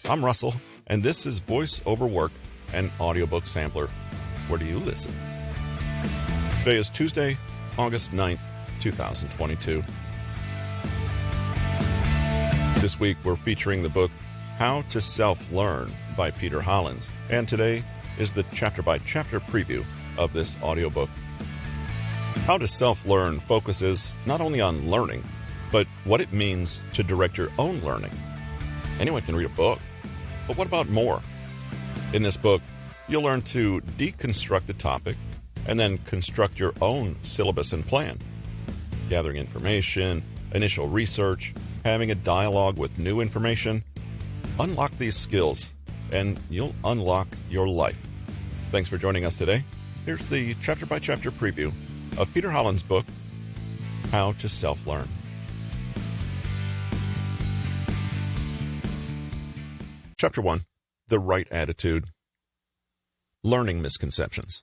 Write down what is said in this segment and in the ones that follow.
I'm Russell, and this is Voice Over Work, an audiobook sampler. Where do you listen? Today is Tuesday, August 9th, 2022. This week we're featuring the book How to Self-Learn by Peter Hollins, and today is the chapter-by-chapter preview of this audiobook. How to Self-Learn focuses not only on learning, but what it means to direct your own learning. Anyone can read a book, but what about more? In this book, you'll learn to deconstruct a topic and then construct your own syllabus and plan. Gathering information, initial research, having a dialogue with new information. Unlock these skills, and you'll unlock your life. Thanks for joining us today. Here's the chapter-by-chapter preview of Peter Hollins' book, How to Self-Learn. Chapter 1, The Right Attitude. Learning Misconceptions.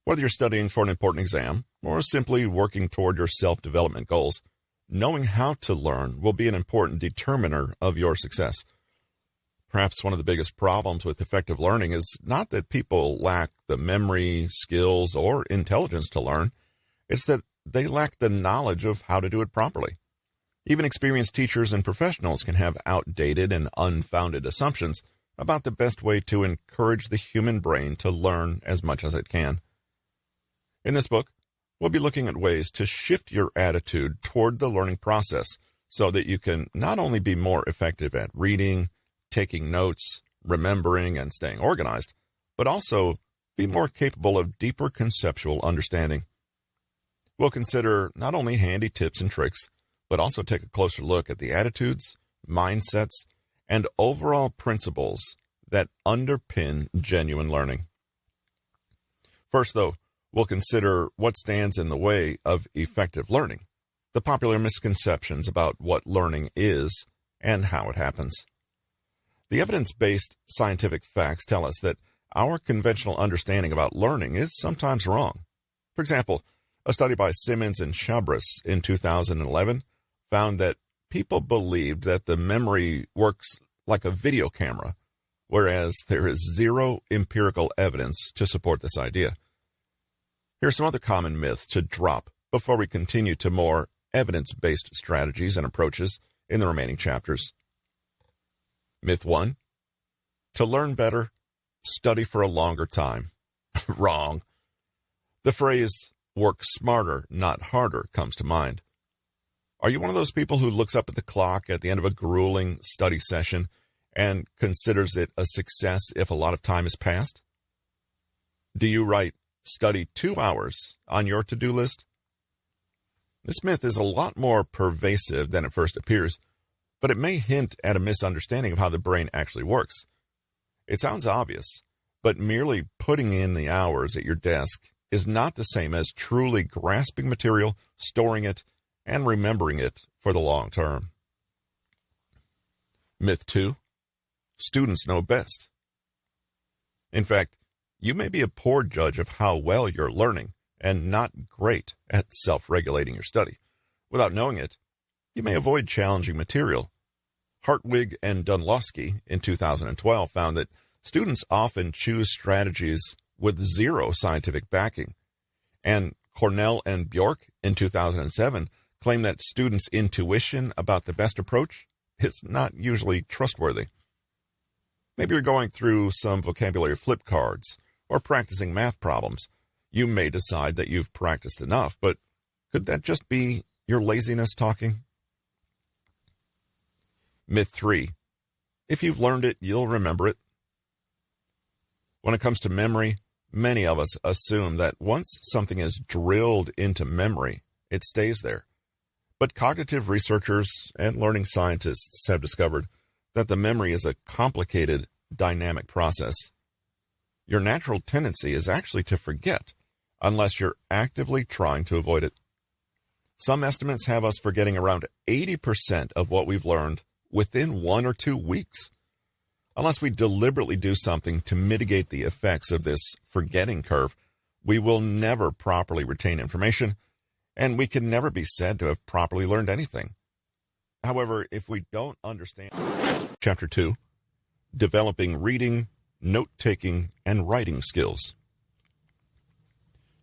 Whether you're studying for an important exam or simply working toward your self-development goals, knowing how to learn will be an important determiner of your success. Perhaps one of the biggest problems with effective learning is not that people lack the memory, skills, or intelligence to learn. It's that they lack the knowledge of how to do it properly. Even experienced teachers and professionals can have outdated and unfounded assumptions about the best way to encourage the human brain to learn as much as it can. In this book, we'll be looking at ways to shift your attitude toward the learning process so that you can not only be more effective at reading, taking notes, remembering, and staying organized, but also be more capable of deeper conceptual understanding. We'll consider not only handy tips and tricks, but also take a closer look at the attitudes, mindsets, and overall principles that underpin genuine learning. First, though, we'll consider what stands in the way of effective learning, the popular misconceptions about what learning is and how it happens. The evidence-based scientific facts tell us that our conventional understanding about learning is sometimes wrong. For example, a study by Simmons and Chabris in 2011 found that people believed that the memory works like a video camera, whereas there is zero empirical evidence to support this idea. Here are some other common myths to drop before we continue to more evidence-based strategies and approaches in the remaining chapters. Myth 1. To learn better, study for a longer time. Wrong. The phrase, work smarter, not harder, comes to mind. Are you one of those people who looks up at the clock at the end of a grueling study session and considers it a success if a lot of time has passed? Do you write study 2 hours on your to-do list? This myth is a lot more pervasive than it first appears, but it may hint at a misunderstanding of how the brain actually works. It sounds obvious, but merely putting in the hours at your desk is not the same as truly grasping material, storing it, and remembering it for the long term. Myth 2. Students know best. In fact, you may be a poor judge of how well you're learning and not great at self-regulating your study. Without knowing it, you may avoid challenging material. Hartwig and Dunlosky in 2012 found that students often choose strategies with zero scientific backing. And Kwl and Bjork in 2007 claim that students' intuition about the best approach is not usually trustworthy. Maybe you're going through some vocabulary flip cards or practicing math problems. You may decide that you've practiced enough, but could that just be your laziness talking? Myth 3. If you've learned it, you'll remember it. When it comes to memory, many of us assume that once something is drilled into memory, it stays there. But cognitive researchers and learning scientists have discovered that the memory is a complicated, dynamic process. Your natural tendency is actually to forget, unless you're actively trying to avoid it. Some estimates have us forgetting around 80% of what we've learned within 1 or 2 weeks. Unless we deliberately do something to mitigate the effects of this forgetting curve, we will never properly retain information, and we can never be said to have properly learned anything. However, if we don't understand... Chapter 2, Developing Reading, Note-Taking, and Writing Skills.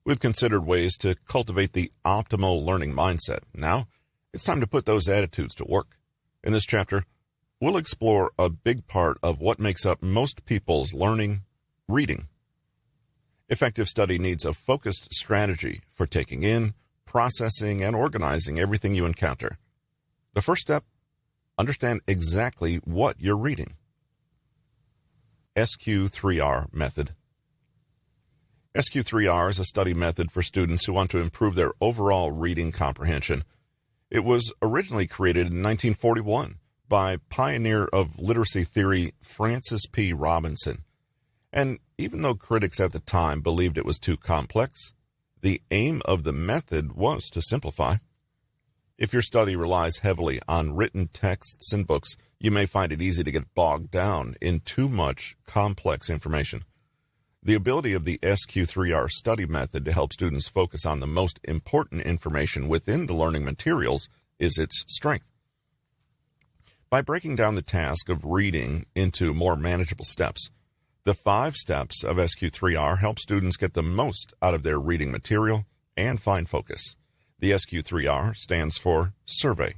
We've considered ways to cultivate the optimal learning mindset. Now, it's time to put those attitudes to work. In this chapter, we'll explore a big part of what makes up most people's learning, reading. Effective study needs a focused strategy for taking in, processing, and organizing everything you encounter. The first step, understand exactly what you're reading. SQ3R method. SQ3R is a study method for students who want to improve their overall reading comprehension. It was originally created in 1941 by pioneer of literacy theory Francis P. Robinson. And even though critics at the time believed it was too complex, the aim of the method was to simplify. If your study relies heavily on written texts and books, you may find it easy to get bogged down in too much complex information. The ability of the SQ3R study method to help students focus on the most important information within the learning materials is its strength. By breaking down the task of reading into more manageable steps, the 5 steps of SQ3R help students get the most out of their reading material and find focus. The SQ3R stands for Survey.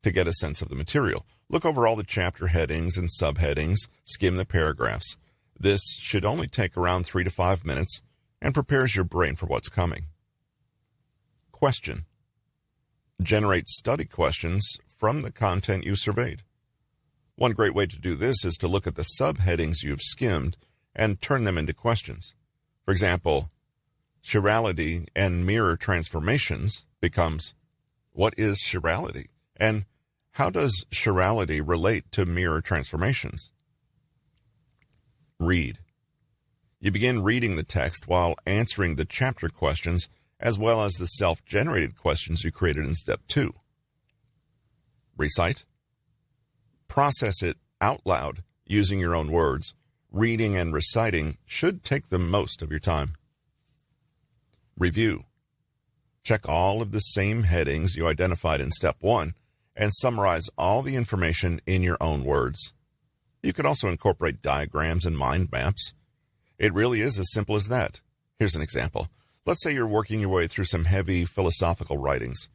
To get a sense of the material, look over all the chapter headings and subheadings, skim the paragraphs. This should only take around 3 to 5 minutes and prepares your brain for what's coming. Question. Generate study questions from the content you surveyed. One great way to do this is to look at the subheadings you've skimmed and turn them into questions. For example, chirality and mirror transformations becomes, what is chirality? And how does chirality relate to mirror transformations? Read. You begin reading the text while answering the chapter questions as well as the self-generated questions you created in Step 2. Recite. Process it out loud using your own words. Reading and reciting should take the most of your time. Review. Check all of the same headings you identified in Step 1 and summarize all the information in your own words. You could also incorporate diagrams and mind maps. It really is as simple as that. Here's an example. Let's say you're working your way through some heavy philosophical writings.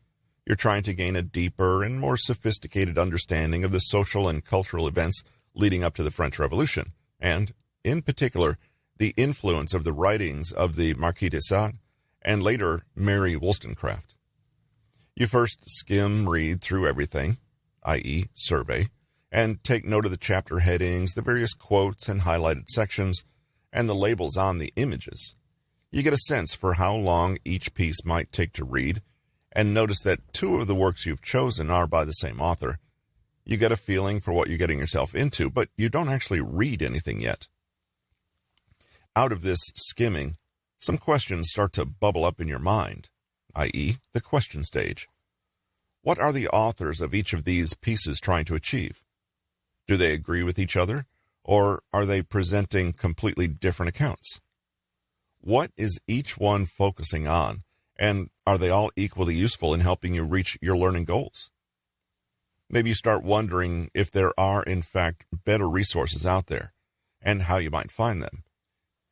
You're trying to gain a deeper and more sophisticated understanding of the social and cultural events leading up to the French Revolution, and, in particular, the influence of the writings of the Marquis de Sade and later Mary Wollstonecraft. You first read through everything, i.e., survey, and take note of the chapter headings, the various quotes and highlighted sections, and the labels on the images. You get a sense for how long each piece might take to read, and notice that 2 of the works you've chosen are by the same author. You get a feeling for what you're getting yourself into, but you don't actually read anything yet. Out of this skimming, some questions start to bubble up in your mind, i.e., the question stage. What are the authors of each of these pieces trying to achieve? Do they agree with each other, or are they presenting completely different accounts? What is each one focusing on? And are they all equally useful in helping you reach your learning goals? Maybe you start wondering if there are, in fact, better resources out there, and how you might find them.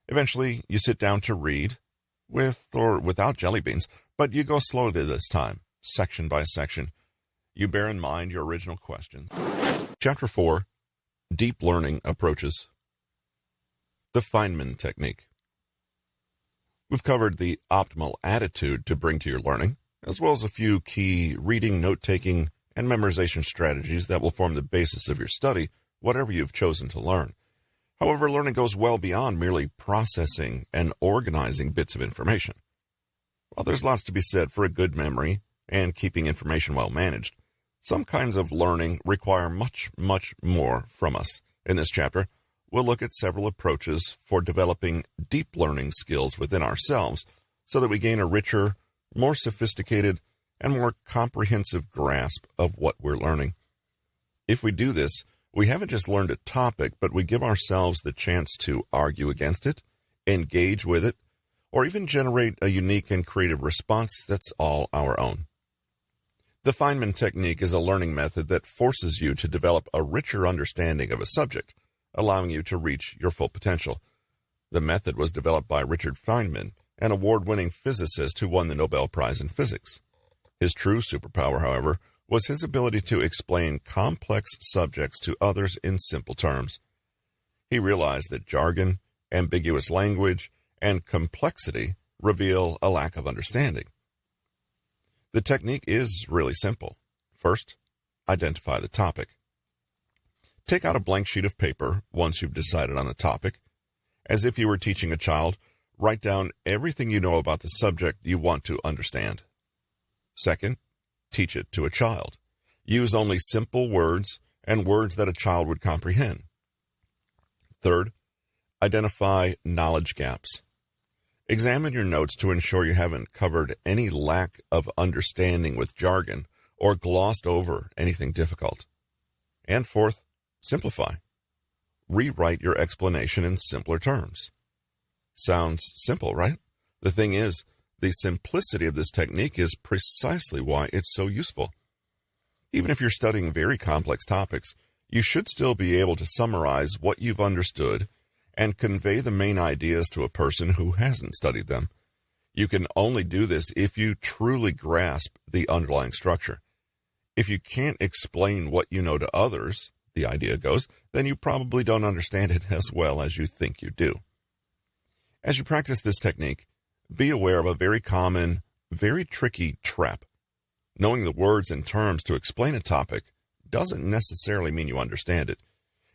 Eventually, you sit down to read, with or without jelly beans, but you go slowly this time, section by section. You bear in mind your original questions. Chapter 4, Deep Learning Approaches. The Feynman Technique. We've covered the optimal attitude to bring to your learning, as well as a few key reading, note-taking, and memorization strategies that will form the basis of your study, whatever you've chosen to learn. However, learning goes well beyond merely processing and organizing bits of information. While there's lots to be said for a good memory and keeping information well managed, some kinds of learning require much, much more from us. In this chapter, we'll look at several approaches for developing deep learning skills within ourselves so that we gain a richer, more sophisticated, and more comprehensive grasp of what we're learning. If we do this, we haven't just learned a topic, but we give ourselves the chance to argue against it, engage with it, or even generate a unique and creative response that's all our own. The Feynman Technique is a learning method that forces you to develop a richer understanding of a subject, allowing you to reach your full potential. The method was developed by Richard Feynman, an award-winning physicist who won the Nobel Prize in Physics. His true superpower, however, was his ability to explain complex subjects to others in simple terms. He realized that jargon, ambiguous language, and complexity reveal a lack of understanding. The technique is really simple. First, identify the topic. Take out a blank sheet of paper once you've decided on a topic. As if you were teaching a child, write down everything you know about the subject you want to understand. Second, teach it to a child. Use only simple words and words that a child would comprehend. Third, identify knowledge gaps. Examine your notes to ensure you haven't covered any lack of understanding with jargon or glossed over anything difficult. And fourth, simplify. Rewrite your explanation in simpler terms. Sounds simple, right? The thing is, the simplicity of this technique is precisely why it's so useful. Even if you're studying very complex topics, you should still be able to summarize what you've understood and convey the main ideas to a person who hasn't studied them. You can only do this if you truly grasp the underlying structure. If you can't explain what you know to others, the idea goes, then you probably don't understand it as well as you think you do. As you practice this technique, be aware of a very common, very tricky trap. Knowing the words and terms to explain a topic doesn't necessarily mean you understand it.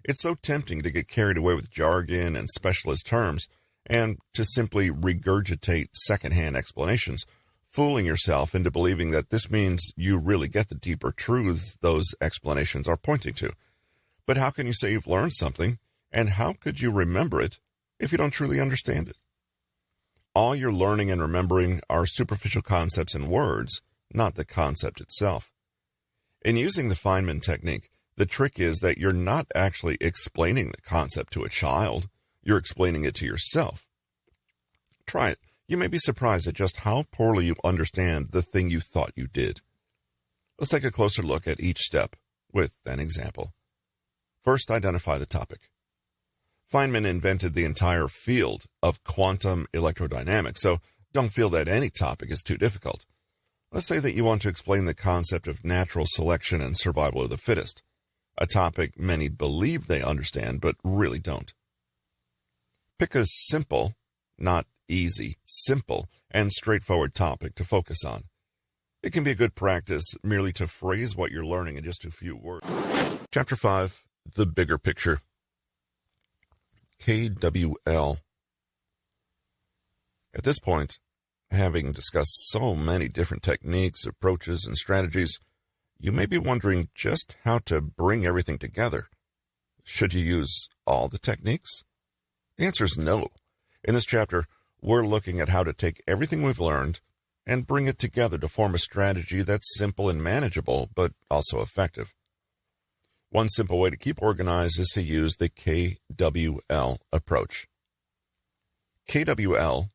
It's so tempting to get carried away with jargon and specialist terms and to simply regurgitate secondhand explanations, fooling yourself into believing that this means you really get the deeper truths those explanations are pointing to. But how can you say you've learned something, and how could you remember it if you don't truly understand it? All you're learning and remembering are superficial concepts and words, not the concept itself. In using the Feynman technique, the trick is that you're not actually explaining the concept to a child. You're explaining it to yourself. Try it. You may be surprised at just how poorly you understand the thing you thought you did. Let's take a closer look at each step with an example. First, identify the topic. Feynman invented the entire field of quantum electrodynamics, so don't feel that any topic is too difficult. Let's say that you want to explain the concept of natural selection and survival of the fittest, a topic many believe they understand but really don't. Pick a simple, not easy, simple and straightforward topic to focus on. It can be a good practice merely to phrase what you're learning in just a few words. Chapter 5, The Bigger Picture. KWL. At this point, having discussed so many different techniques, approaches, and strategies, you may be wondering just how to bring everything together. Should you use all the techniques? The answer is no. In this chapter, we're looking at how to take everything we've learned and bring it together to form a strategy that's simple and manageable, but also effective. One simple way to keep organized is to use the KWL approach. KWL,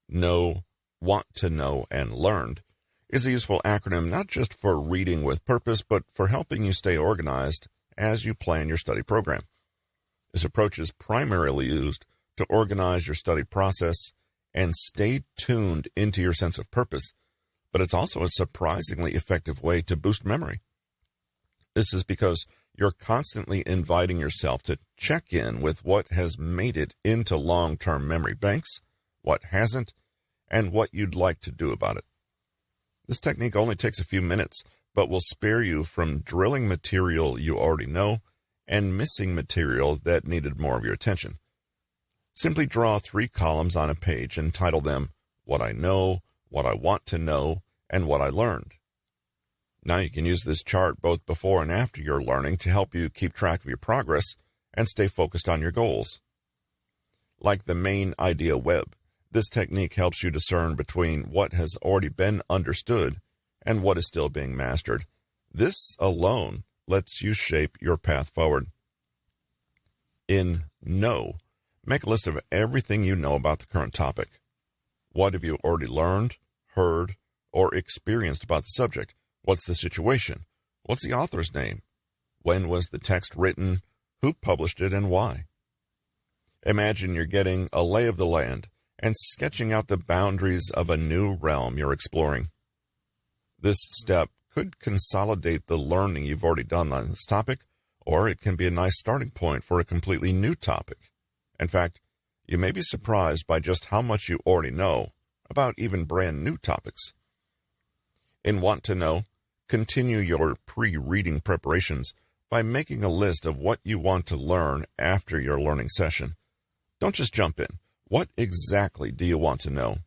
know, want to know, and learned, is a useful acronym not just for reading with purpose, but for helping you stay organized as you plan your study program. This approach is primarily used to organize your study process and stay tuned into your sense of purpose, but it's also a surprisingly effective way to boost memory. This is because you're constantly inviting yourself to check in with what has made it into long-term memory banks, what hasn't, and what you'd like to do about it. This technique only takes a few minutes, but will spare you from drilling material you already know and missing material that needed more of your attention. Simply draw 3 columns on a page and title them What I Know, What I Want to Know, and What I Learned. Now you can use this chart both before and after your learning to help you keep track of your progress and stay focused on your goals. Like the main idea web, this technique helps you discern between what has already been understood and what is still being mastered. This alone lets you shape your path forward. In Know, make a list of everything you know about the current topic. What have you already learned, heard, or experienced about the subject? What's the situation? What's the author's name? When was the text written? Who published it and why? Imagine you're getting a lay of the land and sketching out the boundaries of a new realm you're exploring. This step could consolidate the learning you've already done on this topic, or it can be a nice starting point for a completely new topic. In fact, you may be surprised by just how much you already know about even brand new topics. In Want to Know, continue your pre-reading preparations by making a list of what you want to learn after your learning session. Don't just jump in. What exactly do you want to know?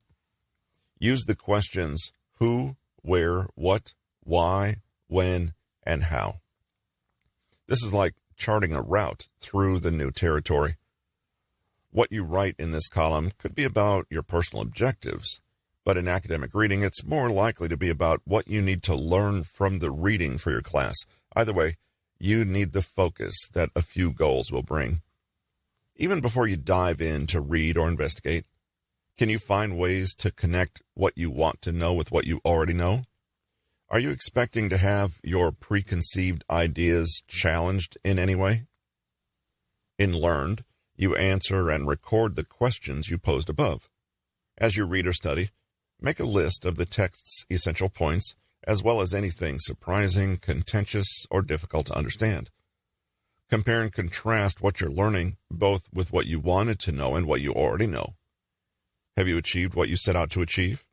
Use the questions who, where, what, why, when, and how. This is like charting a route through the new territory. What you write in this column could be about your personal objectives, but in academic reading, it's more likely to be about what you need to learn from the reading for your class. Either way, you need the focus that a few goals will bring. Even before you dive in to read or investigate, can you find ways to connect what you want to know with what you already know? Are you expecting to have your preconceived ideas challenged in any way? In Learned, you answer and record the questions you posed above. As you read or study, make a list of the text's essential points, as well as anything surprising, contentious, or difficult to understand. Compare and contrast what you're learning, both with what you wanted to know and what you already know. Have you achieved what you set out to achieve?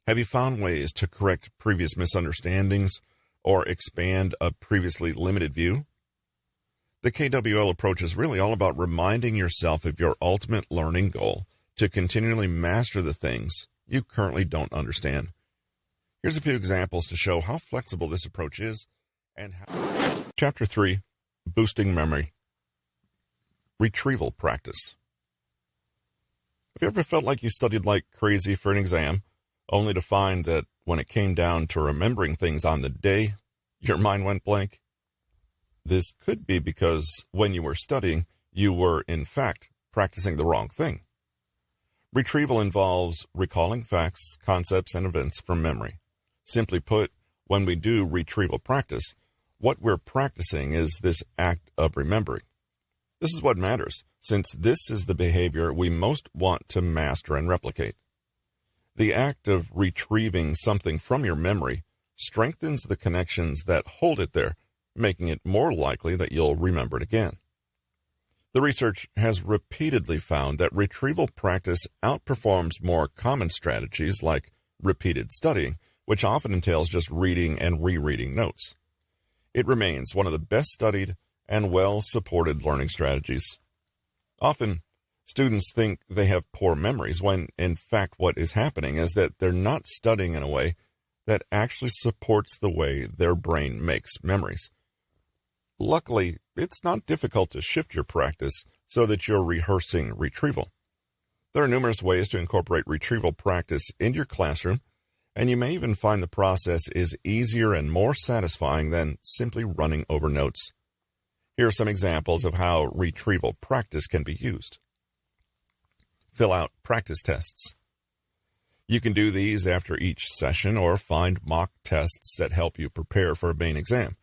Have you found ways to correct previous misunderstandings or expand a previously limited view? The Kwl Approach is really all about reminding yourself of your ultimate learning goal to continually master the things you currently don't understand. Here's a few examples to show how flexible this approach is and how. Chapter 3, Boosting Memory. Retrieval Practice. Have you ever felt like you studied like crazy for an exam, only to find that when it came down to remembering things on the day, your mind went blank? This could be because when you were studying, you were, in fact, practicing the wrong thing. Retrieval involves recalling facts, concepts, and events from memory. Simply put, when we do retrieval practice, what we're practicing is this act of remembering. This is what matters, since this is the behavior we most want to master and replicate. The act of retrieving something from your memory strengthens the connections that hold it there, making it more likely that you'll remember it again. The research has repeatedly found that retrieval practice outperforms more common strategies like repeated studying, which often entails just reading and rereading notes. It remains one of the best studied and well-supported learning strategies. Often, students think they have poor memories when, in fact, what is happening is that they're not studying in a way that actually supports the way their brain makes memories. Luckily, it's not difficult to shift your practice so that you're rehearsing retrieval. There are numerous ways to incorporate retrieval practice into your classroom, and you may even find the process is easier and more satisfying than simply running over notes. Here are some examples of how retrieval practice can be used. Fill out practice tests. You can do these after each session or find mock tests that help you prepare for a main exam.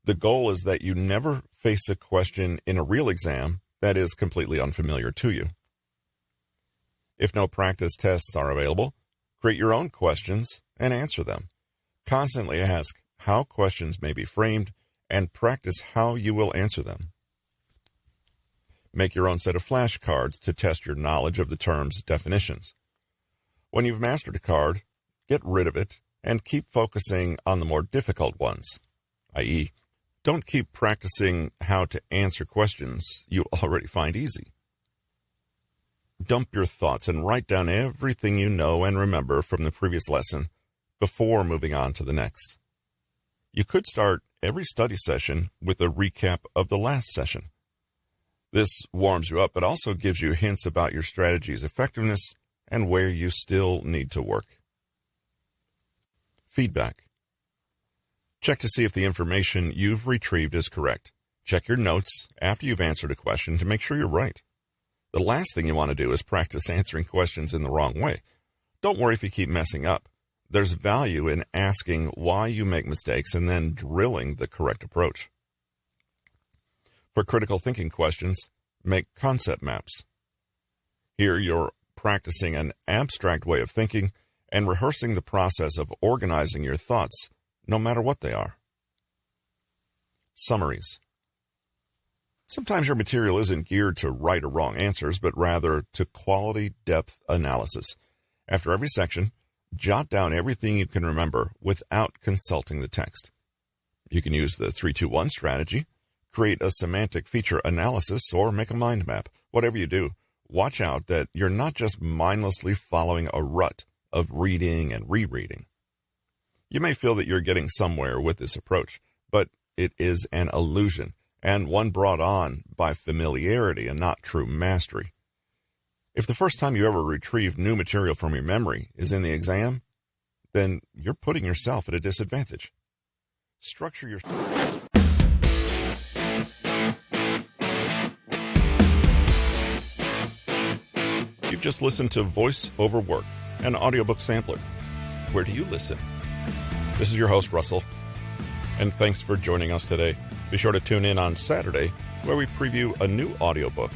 The goal is that you never face a question in a real exam that is completely unfamiliar to you. If no practice tests are available, create your own questions and answer them. Constantly ask how questions may be framed and practice how you will answer them. Make your own set of flashcards to test your knowledge of the term's definitions. When you've mastered a card, get rid of it and keep focusing on the more difficult ones, i.e., don't keep practicing how to answer questions you already find easy. Dump your thoughts and write down everything you know and remember from the previous lesson before moving on to the next. You could start every study session with a recap of the last session. This warms you up, but also gives you hints about your strategy's effectiveness and where you still need to work. Feedback. Check to see if the information you've retrieved is correct. Check your notes after you've answered a question to make sure you're right. The last thing you want to do is practice answering questions in the wrong way. Don't worry if you keep messing up. There's value in asking why you make mistakes and then drilling the correct approach. For critical thinking questions, make concept maps. Here you're practicing an abstract way of thinking and rehearsing the process of organizing your thoughts, no matter what they are. Summaries. Sometimes your material isn't geared to right or wrong answers, but rather to quality depth analysis. After every section, jot down everything you can remember without consulting the text. You can use the 3-2-1 strategy, create a semantic feature analysis, or make a mind map. Whatever you do, watch out that you're not just mindlessly following a rut of reading and rereading. You may feel that you're getting somewhere with this approach, but it is an illusion, and one brought on by familiarity and not true mastery. If the first time you ever retrieve new material from your memory is in the exam, then you're putting yourself at a disadvantage. Structure your... You've just listened to Voice Over Work, an audiobook sampler. Where do you listen? This is your host, Russell, and thanks for joining us today. Be sure to tune in on Saturday, where we preview a new audiobook